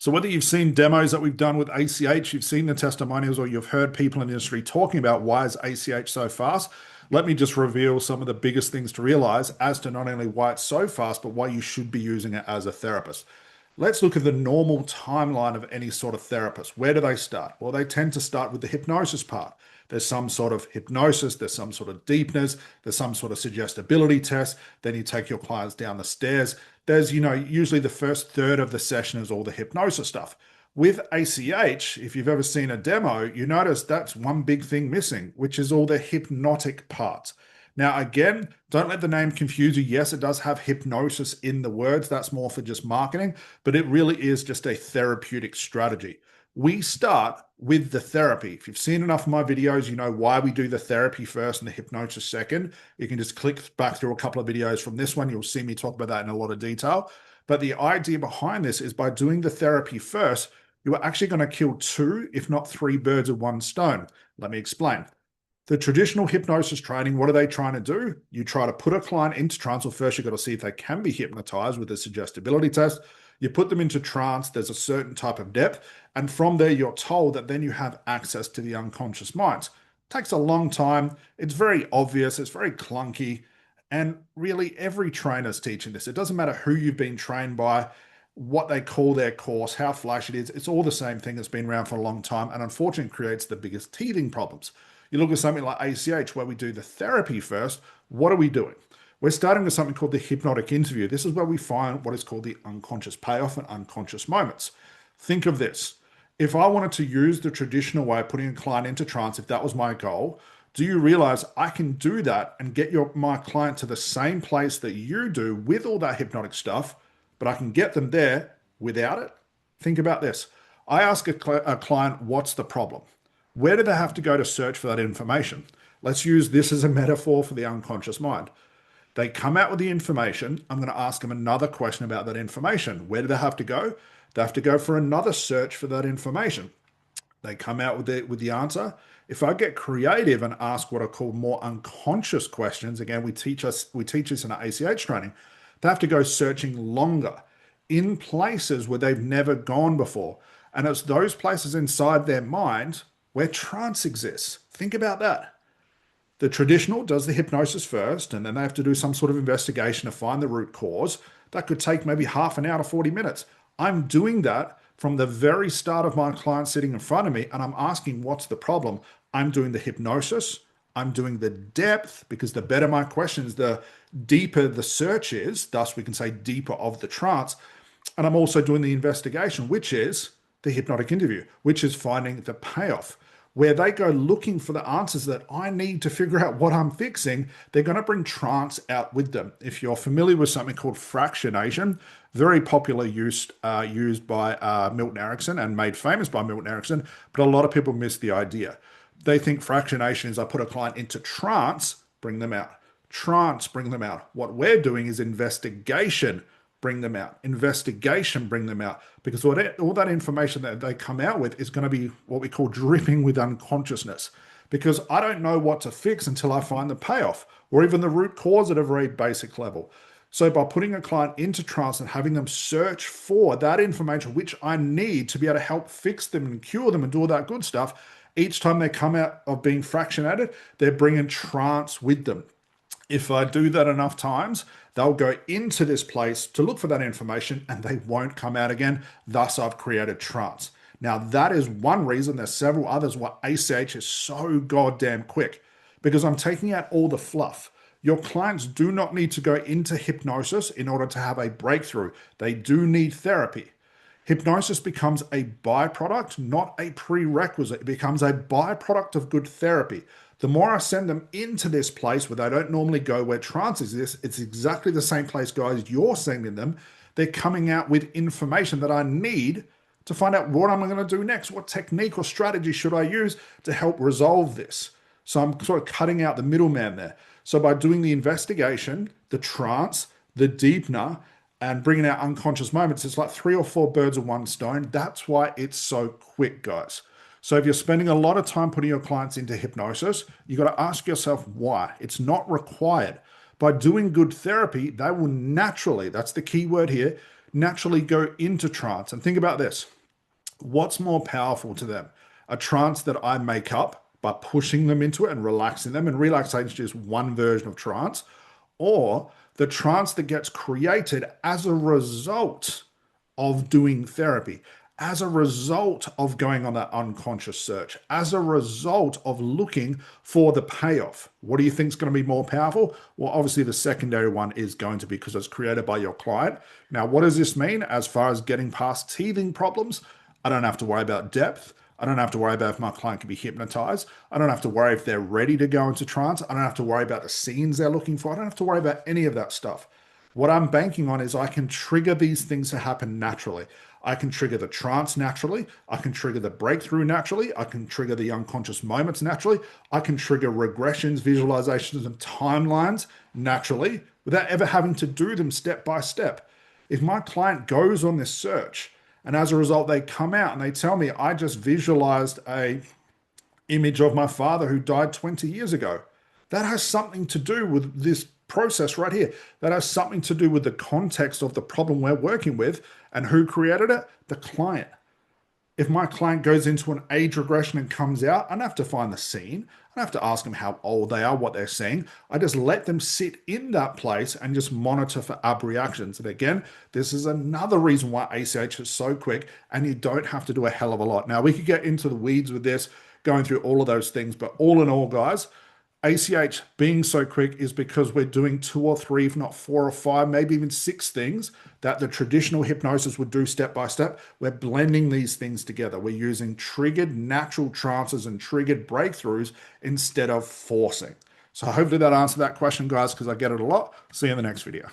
So whether you've seen demos that we've done with ACH, you've seen the testimonials, or you've heard people in the industry talking about why is ACH so fast, let me just reveal some of the biggest things to realize as to not only why it's so fast, but why you should be using it as a therapist. Let's look at the normal timeline of any sort of therapist. Where do they start? Well, they tend to start with the hypnosis part. There's some sort of hypnosis, there's some sort of deepness, there's some sort of suggestibility test. Then you take your clients down the stairs. There's, usually the first third of the session is all the hypnosis stuff. With ACH, if you've ever seen a demo, you notice that's one big thing missing, which is all the hypnotic parts. Now, again, don't let the name confuse you. Yes, it does have hypnosis in the words. That's more for just marketing, but it really is just a therapeutic strategy. We start with the therapy. If you've seen enough of my videos, you know why we do the therapy first and the hypnosis second. You can just click back through a couple of videos from this one. You'll see me talk about that in a lot of detail. But the idea behind this is by doing the therapy first, you are actually going to kill two, if not three birds with one stone. Let me explain. The traditional hypnosis training, what are they trying to do? You try to put a client into trance. Well, first you've got to see if they can be hypnotized with a suggestibility test. You put them into trance, there's a certain type of depth, and from there you're told that then you have access to the unconscious minds. It takes a long time, it's very obvious, it's very clunky, and really every trainer's teaching this. It doesn't matter who you've been trained by, what they call their course, how flash it is, it's all the same thing that's been around for a long time, and unfortunately creates the biggest teething problems. You look at something like ACH where we do the therapy first, what are we doing? We're starting with something called the hypnotic interview. This is where we find what is called the unconscious payoff and unconscious moments. Think of this. If I wanted to use the traditional way of putting a client into trance, if that was my goal, do you realize I can do that and get my client to the same place that you do with all that hypnotic stuff, but I can get them there without it? Think about this. I ask a client, what's the problem? Where do they have to go to search for that information? Let's use this as a metaphor for the unconscious mind. They come out with the information. I'm going to ask them another question about that information. Where do they have to go? They have to go for another search for that information. They come out with the answer. If I get creative and ask what are called more unconscious questions, again, we teach this in our ACH training, they have to go searching longer in places where they've never gone before. And it's those places inside their mind where trance exists. Think about that. The traditional does the hypnosis first, and then they have to do some sort of investigation to find the root cause. That could take maybe half an hour to 40 minutes. I'm doing that from the very start of my client sitting in front of me, and I'm asking what's the problem. I'm doing the hypnosis. I'm doing the depth, because the better my questions, the deeper the search is. Thus, we can say deeper of the trance. And I'm also doing the investigation, which is the hypnotic interview, which is finding the payoff. Where they go looking for the answers that I need to figure out what I'm fixing, they're going to bring trance out with them. If you're familiar with something called fractionation, very popular used by Milton Erickson and made famous by Milton Erickson, but a lot of people miss the idea. They think fractionation is I put a client into trance, bring them out. Trance, bring them out. What we're doing is investigation, bring them out. Investigation, bring them out. Because all that information that they come out with is going to be what we call dripping with unconsciousness. Because I don't know what to fix until I find the payoff or even the root cause at a very basic level. So by putting a client into trance and having them search for that information, which I need to be able to help fix them and cure them and do all that good stuff, each time they come out of being fractionated, they're bringing trance with them. If I do that enough times, they'll go into this place to look for that information and they won't come out again. Thus, I've created trance. Now, that is one reason. There's several others why ACH is so goddamn quick, because I'm taking out all the fluff. Your clients do not need to go into hypnosis in order to have a breakthrough. They do need therapy. Hypnosis becomes a byproduct, not a prerequisite. It becomes a byproduct of good therapy. The more I send them into this place where they don't normally go, where trance exists, it's exactly the same place, guys, you're sending them. They're coming out with information that I need to find out what I'm going to do next. What technique or strategy should I use to help resolve this? So I'm sort of cutting out the middleman there. So by doing the investigation, the trance, the deepener, and bringing out unconscious moments, it's like 3 or 4 birds with one stone. That's why it's so quick, guys. So if you're spending a lot of time putting your clients into hypnosis, you got to ask yourself why. It's not required. By doing good therapy, they will naturally, that's the key word here, naturally go into trance. And think about this. What's more powerful to them? A trance that I make up by pushing them into it and relaxing them, and relaxation is just one version of trance, or the trance that gets created as a result of doing therapy, as a result of going on that unconscious search, as a result of looking for the payoff. What do you think is going to be more powerful? Well, obviously, the secondary one is going to be because it's created by your client. Now, what does this mean as far as getting past teething problems? I don't have to worry about depth. I don't have to worry about if my client can be hypnotized. I don't have to worry if they're ready to go into trance. I don't have to worry about the scenes they're looking for. I don't have to worry about any of that stuff. What I'm banking on is I can trigger these things to happen naturally. I can trigger the trance naturally. I can trigger the breakthrough naturally. I can trigger the unconscious moments naturally. I can trigger regressions, visualizations, and timelines naturally without ever having to do them step by step. If my client goes on this search and as a result they come out and they tell me, I just visualized a image of my father who died 20 years ago. That has something to do with this process right here. That has something to do with the context of the problem we're working with. And who created it? The client. If my client goes into an age regression and comes out, I don't have to find the scene. I don't have to ask them how old they are, what they're seeing. I just let them sit in that place and just monitor for ab reactions. And again, this is another reason why ACH is so quick and you don't have to do a hell of a lot. Now, we could get into the weeds with this, going through all of those things, but all in all, guys, ACH being so quick is because we're doing 2 or 3, if not 4 or 5, maybe even 6 things that the traditional hypnosis would do step by step. We're blending these things together. We're using triggered natural trances and triggered breakthroughs instead of forcing. So hopefully that answered that question, guys, because I get it a lot. See you in the next video.